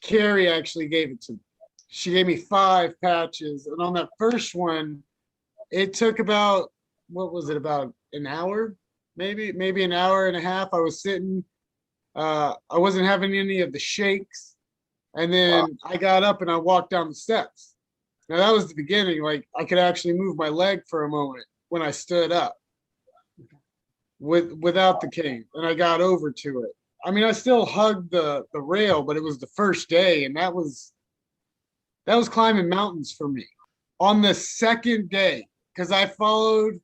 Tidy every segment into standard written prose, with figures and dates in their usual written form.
Carrie actually gave it to me. She gave me 5 patches, and on that first one, it took about, what was it, about an hour, maybe an hour and a half. I was sitting, I wasn't having any of the shakes, and then I got up and I walked down the steps. Now that was the beginning. Like I could actually move my leg for a moment when I stood up without the cane, and I got over to it. I mean, I still hugged the rail, but it was the first day, and that was climbing mountains for me. On the second day, because I followed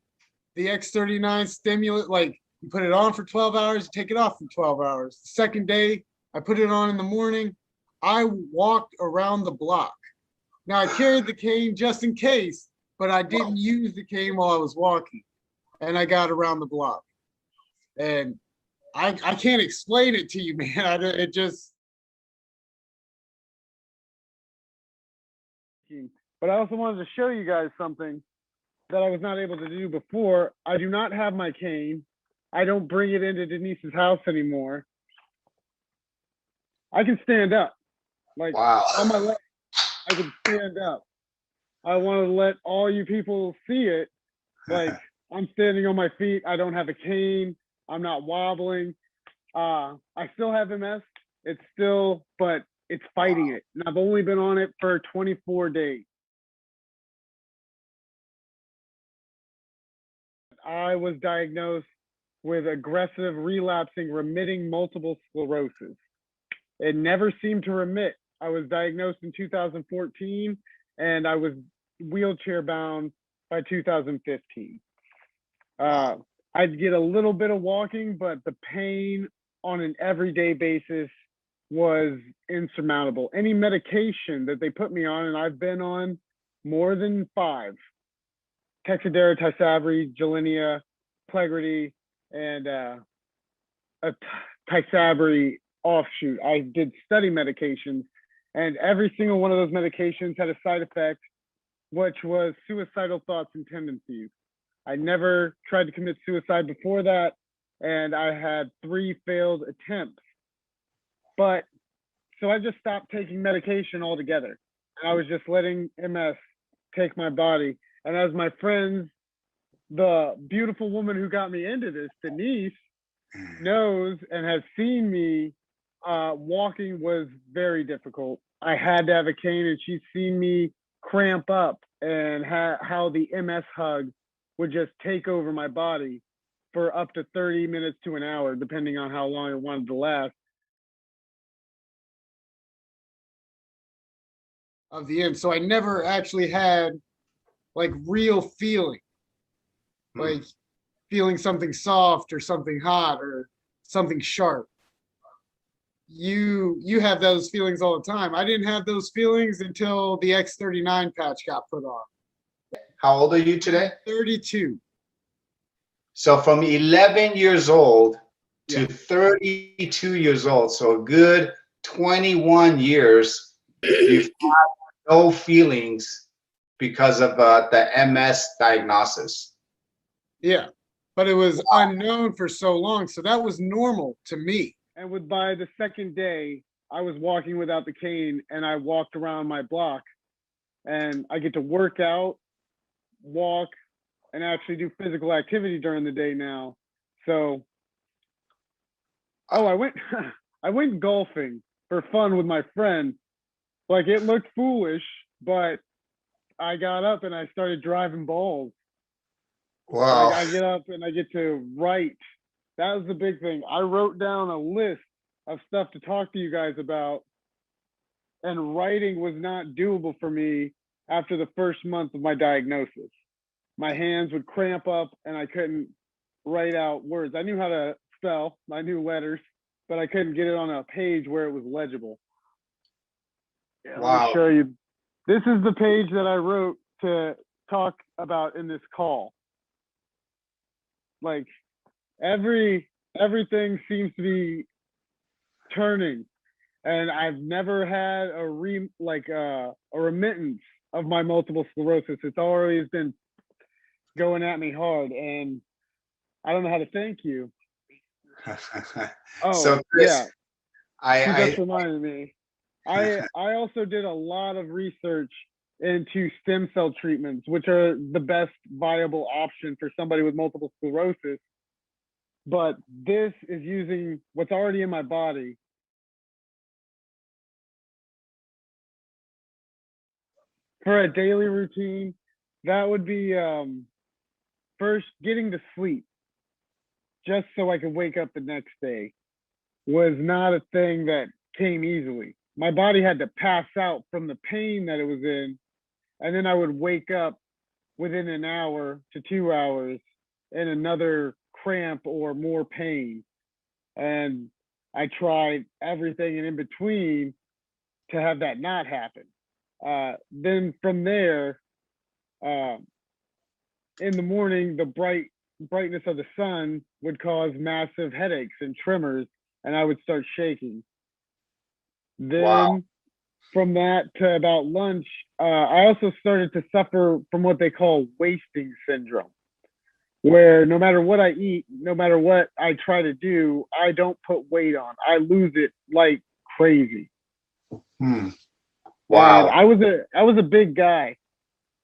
the X39 stimulant, like you put it on for 12 hours, you take it off for 12 hours. The second day, I put it on in the morning. I walked around the block. Now I carried the cane just in case, but I didn't use the cane while I was walking, and I got around the block. And I can't explain it to you, man. It just. But I also wanted to show you guys something that I was not able to do before. I do not have my cane. I don't bring it into Denise's house anymore. I can stand up. Like on my leg, I can stand up. I want to let all you people see it. Like I'm standing on my feet. I don't have a cane. I'm not wobbling. I still have MS. It's still, but it's fighting it. And I've only been on it for 24 days. I was diagnosed with aggressive, relapsing, remitting multiple sclerosis. It never seemed to remit. I was diagnosed in 2014, and I was wheelchair bound by 2015. I'd get a little bit of walking, but the pain on an everyday basis was insurmountable. Any medication that they put me on, and I've been on more than 5, Texadera, Tysabri, Gilenya, Plegridy, and a Tysabri offshoot. I did study medications, and every single one of those medications had a side effect, which was suicidal thoughts and tendencies. I never tried to commit suicide before that, and I had 3 failed attempts. But so I just stopped taking medication altogether. And I was just letting MS take my body. And as my friends, the beautiful woman who got me into this, Denise, knows and has seen me, walking was very difficult. I had to have a cane, and she's seen me cramp up and how the MS hug would just take over my body for up to 30 minutes to an hour, depending on how long it wanted to last. Of the end. So I never actually had like real feeling, like feeling something soft or something hot or something sharp. You have those feelings all the time. I didn't have those feelings until the X39 patch got put on. How old are you today? 32. So from 11 years old to 32 years old, so a good 21 years, you've had no feelings because of the MS diagnosis. Yeah, but it was unknown for so long, so that was normal to me. And by the second day, I was walking without the cane, and I walked around my block, and I get to work out, walk, and actually do physical activity during the day now. So, I went golfing for fun with my friend. Like, it looked foolish, but I got up and I started driving balls. Wow. Like, I get up and I get to write. That was the big thing. I wrote down a list of stuff to talk to you guys about, and writing was not doable for me after the first month of my diagnosis. My hands would cramp up and I couldn't write out words. I knew how to spell, I knew letters, but I couldn't get it on a page where it was legible. Yeah, wow. Let me show you. This is the page that I wrote to talk about in this call. Like, everything seems to be turning, and I've never had a remittance of my multiple sclerosis. It's always been going at me hard, and I don't know how to thank you. So Chris, yeah, I just reminded me. I also did a lot of research into stem cell treatments, which are the best viable option for somebody with multiple sclerosis. But this is using what's already in my body. For a daily routine, that would be first getting to sleep, just so I could wake up the next day, was not a thing that came easily. My body had to pass out from the pain that it was in, and then I would wake up within an hour to 2 hours in another cramp or more pain. And I tried everything in between to have that not happen. Then from there, in the morning, the brightness of the sun would cause massive headaches and tremors, and I would start shaking. Then Wow. from that to about lunch, I also started to suffer from what they call wasting syndrome, where no matter what I eat, no matter what I try to do, I don't put weight on. I lose it like crazy. Hmm. And Wow. I was a big guy.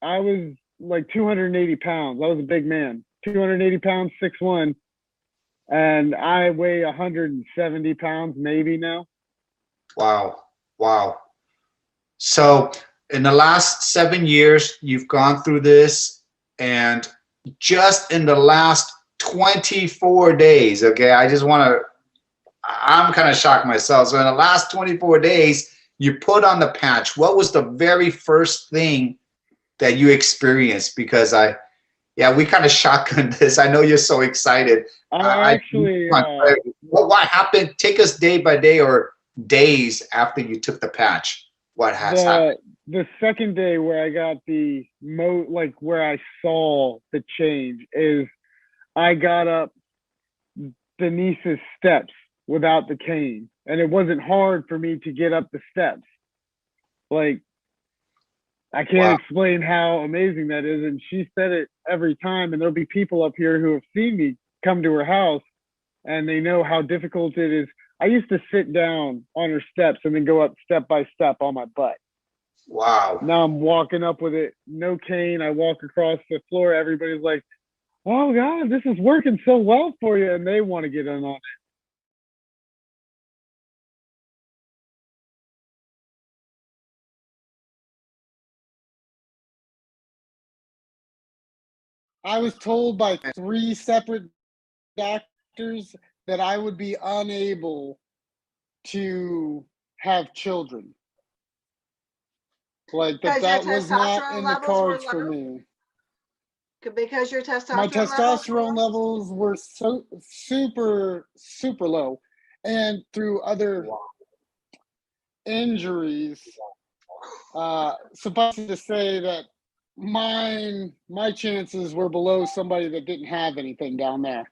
I was like 280 pounds. I was a big man. 280 pounds, 6'1", and I weigh 170 pounds maybe now. Wow. Wow. So in the last 7 years, you've gone through this, and just in the last 24 days, okay, I'm kind of shocked myself. So in the last 24 days, you put on the patch. What was the very first thing that you experienced? Because we kind of shotgunned this. I know you're so excited. What happened? Take us day by day or days after you took the patch. What has happened? The second day where I got where I saw the change is I got up Denise's steps without the cane, and it wasn't hard for me to get up the steps. Like, I can't explain how amazing that is. And she said it every time, and there'll be people up here who have seen me come to her house, and they know how difficult it is. I used to sit down on her steps and then go up step by step on my butt. Wow. Now I'm walking up with it, no cane. I walk across the floor. Everybody's like, "Oh God, this is working so well for you," and they want to get in on it. I was told by 3 separate doctors that I would be unable to have children. Like that was not in the cards for me. Because your My testosterone testosterone levels were so super low, and through other injuries, suffice it to say that my chances were below somebody that didn't have anything down there.